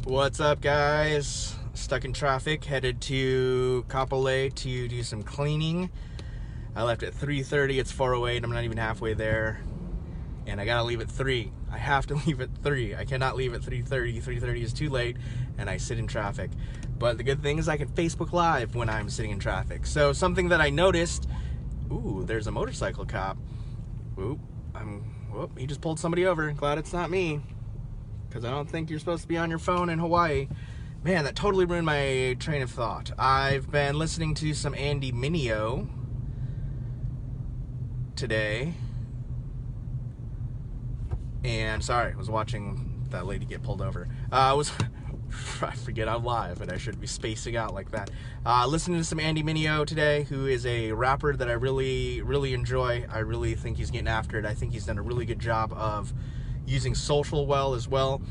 What's up, guys? Stuck in traffic, headed to Kapolei to do some cleaning. I left at 3:30. It's 4:08. I'm not even halfway there, and I gotta leave at 3. I have to leave at 3. I cannot leave at 3:30. 3:30 is too late, and I sit in traffic. But the good thing is I can Facebook Live when I'm sitting in traffic. So something that I noticed. Ooh, there's a motorcycle cop. Oop, he just pulled somebody over. Glad it's not me, because I don't think you're supposed to be on your phone in Hawaii. Man, that totally ruined my train of thought. I've been listening to some Andy Mineo today. And sorry, I was watching that lady get pulled over. I forget I'm live and I shouldn't be spacing out like that. Listening to some Andy Mineo today, who is a rapper that I really, really enjoy. I really think he's getting after it. I think he's done a really good job of using social well as well,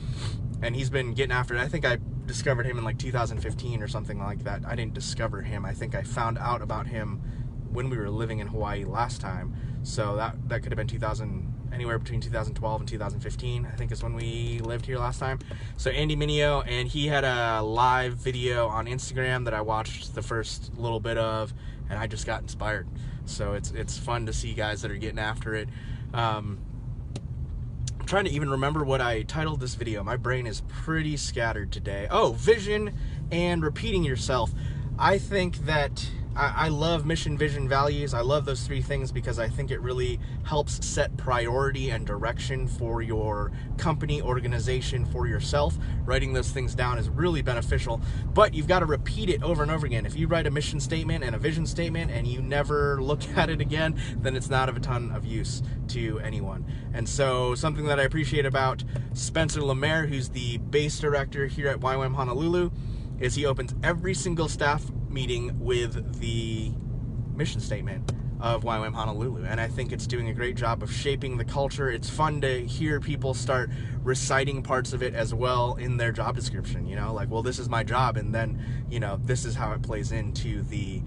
and he's been getting after it. I think I discovered him in like 2015 or something like that. I didn't discover him. I think I found out about him when we were living in Hawaii last time. So that could have been anywhere between 2012 and 2015, I think is when we lived here last time. So Andy Mineo, and he had a live video on Instagram that I watched the first little bit of, and I just got inspired. So it's fun to see guys that are getting after it. I'm trying to even remember what I titled this video. My brain is pretty scattered today. Oh, vision and repeating yourself. I think that I love mission, vision, values. I love those three things because I think it really helps set priority and direction for your company, organization, for yourself. Writing those things down is really beneficial, but you've got to repeat it over and over again. If you write a mission statement and a vision statement and you never look at it again, then it's not of a ton of use to anyone. And so something that I appreciate about Spencer Lemaire, who's the base director here at YWAM Honolulu, is he opens every single staff meeting with the mission statement of YWAM Honolulu, and I think it's doing a great job of shaping the culture. It's fun to hear people start reciting parts of it as well in their job description, you know, like, well, this is my job, and then, you know, this is how it plays into the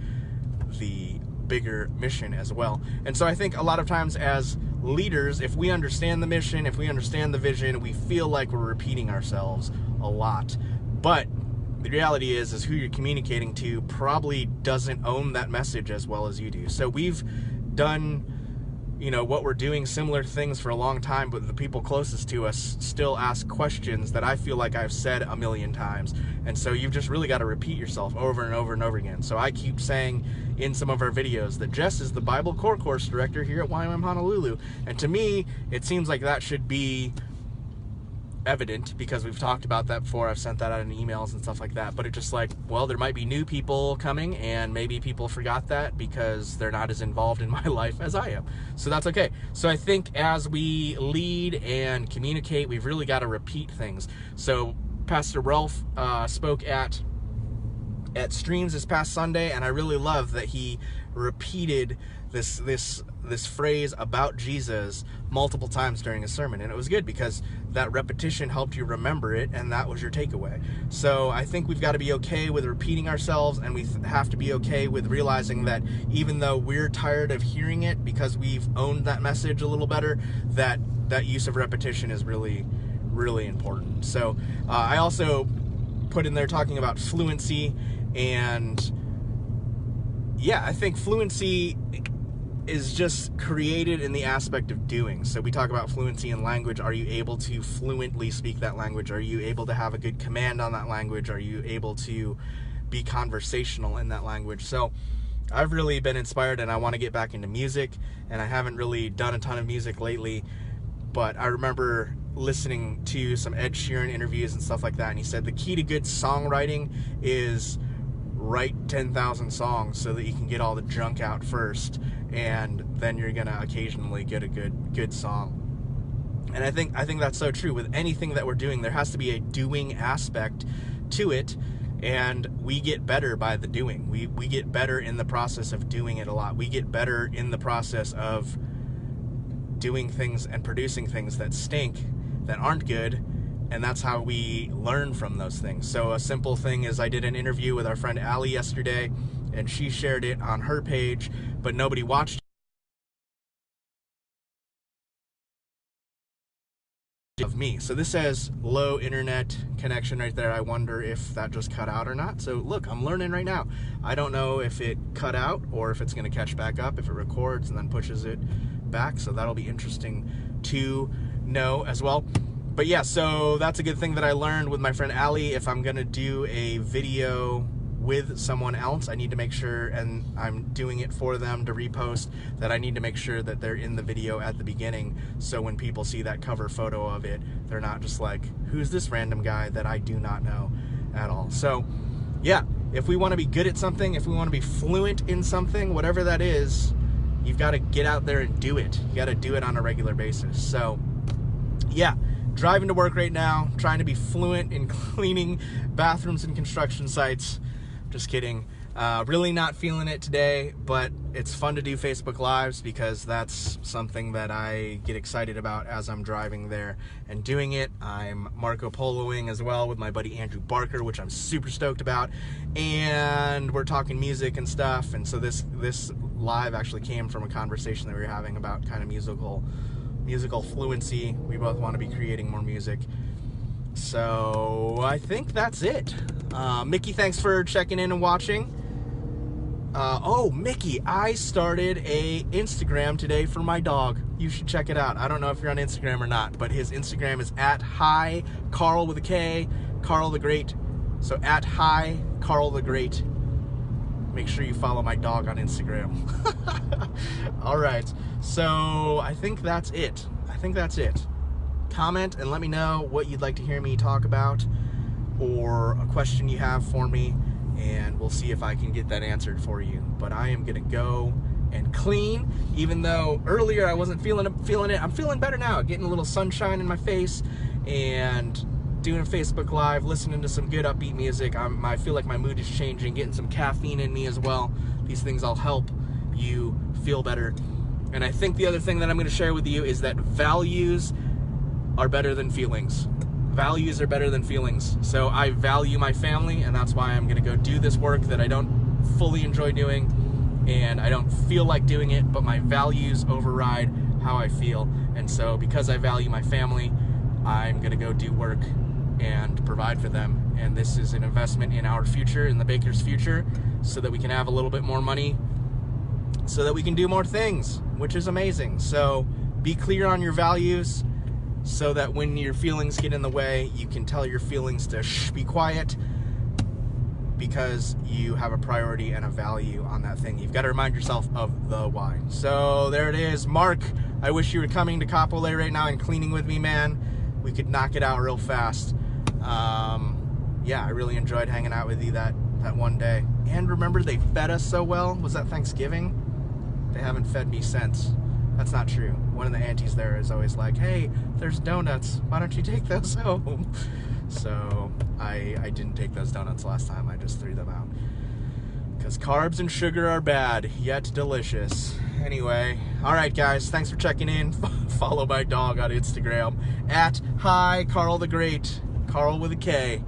bigger mission as well. And so I think a lot of times as leaders, if we understand the mission, if we understand the vision, we feel like we're repeating ourselves a lot. But the reality is who you're communicating to probably doesn't own that message as well as you do. So we've done, you know, what we're doing, similar things for a long time, but the people closest to us still ask questions that I feel like I've said a million times. And so you've just really got to repeat yourself over and over and over again. So I keep saying in some of our videos that Jess is the Bible Core Course Director here at YWAM Honolulu. And to me, it seems like that should be evident because we've talked about that before. I've sent that out in emails and stuff like that, but it's just like, well, there might be new people coming and maybe people forgot that because they're not as involved in my life as I am. So that's okay. So I think as we lead and communicate, we've really got to repeat things. So Pastor Ralph spoke at Streams this past Sunday, and I really love that he repeated this phrase about Jesus multiple times during his sermon, and it was good because that repetition helped you remember it, and that was your takeaway. So I think we've got to be okay with repeating ourselves, and we have to be okay with realizing that even though we're tired of hearing it because we've owned that message a little better, that use of repetition is really, really important. So I also put in there talking about fluency, and yeah, I think fluency is just created in the aspect of doing. So we talk about fluency in language. Are you able to fluently speak that language? Are you able to have a good command on that language? Are you able to be conversational in that language? So I've really been inspired, and I want to get back into music, and I haven't really done a ton of music lately, but I remember listening to some Ed Sheeran interviews and stuff like that, and he said the key to good songwriting is write 10,000 songs so that you can get all the junk out first, and then you're gonna occasionally get a good song. And I think that's so true with anything that we're doing. There has to be a doing aspect to it, and we get better by the doing. We get better in the process of doing it a lot. We get better in the process of doing things and producing things that stink, that aren't good, and that's how we learn from those things. So a simple thing is, I did an interview with our friend Allie yesterday, and she shared it on her page, but nobody watched it. of me. So this says low internet connection right there. I wonder if that just cut out or not. So look, I'm learning right now. I don't know if it cut out or if it's going to catch back up, if it records and then pushes it back. So that'll be interesting to know as well. But yeah, so that's a good thing that I learned with my friend Ali. If I'm going to do a video with someone else, I need to make sure, and I'm doing it for them to repost, that I need to make sure that they're in the video at the beginning, so when people see that cover photo of it, they're not just like, who's this random guy that I do not know at all. So yeah, if we want to be good at something, if we want to be fluent in something, whatever that is, you've got to get out there and do it. You got to do it on a regular basis. So yeah, driving to work right now, trying to be fluent in cleaning bathrooms and construction sites. Just kidding. Really not feeling it today, but it's fun to do Facebook Lives because that's something that I get excited about as I'm driving there and doing it. I'm Marco Poloing as well with my buddy Andrew Barker, which I'm super stoked about, and we're talking music and stuff. And so this live actually came from a conversation that we were having about kind of musical fluency. We both want to be creating more music. So I think that's it. Mickey, thanks for checking in and watching. Oh, Mickey, I started a Instagram today for my dog. You should check it out. I don't know if you're on Instagram or not, but his Instagram is @Hi Carl with a K, Carl the Great. So @Hi Carl the Great. Make sure you follow my dog on Instagram. All right. So I think that's it. Comment and let me know what you'd like to hear me talk about or a question you have for me, and we'll see if I can get that answered for you. But I am gonna go and clean, even though earlier I wasn't feeling it. I'm feeling better now, getting a little sunshine in my face and doing a Facebook Live, listening to some good upbeat music. I feel like my mood is changing, getting some caffeine in me as well. These things all help you feel better. And I think the other thing that I'm gonna share with you is that values are better than feelings. Values are better than feelings. So I value my family, and that's why I'm gonna go do this work that I don't fully enjoy doing and I don't feel like doing it, but my values override how I feel. And so because I value my family, I'm gonna go do work and provide for them. And this is an investment in our future, in the baker's future, so that we can have a little bit more money, so that we can do more things, which is amazing. So be clear on your values, so that when your feelings get in the way, you can tell your feelings to shh, be quiet, because you have a priority and a value on that thing. You've got to remind yourself of the why. So there it is. Mark, I wish you were coming to Capole right now and cleaning with me, man. We could knock it out real fast. Yeah, I really enjoyed hanging out with you that one day. And remember, they fed us so well. Was that Thanksgiving? They haven't fed me since. That's not true. One of the aunties there is always like, hey, there's donuts. Why don't you take those home? So I didn't take those donuts last time. I just threw them out. Because carbs and sugar are bad, yet delicious. Anyway, all right, guys. Thanks for checking in. Follow my dog on Instagram @Hi Carl the Great. Carl with a K.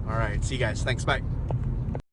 All right. See you guys. Thanks. Bye.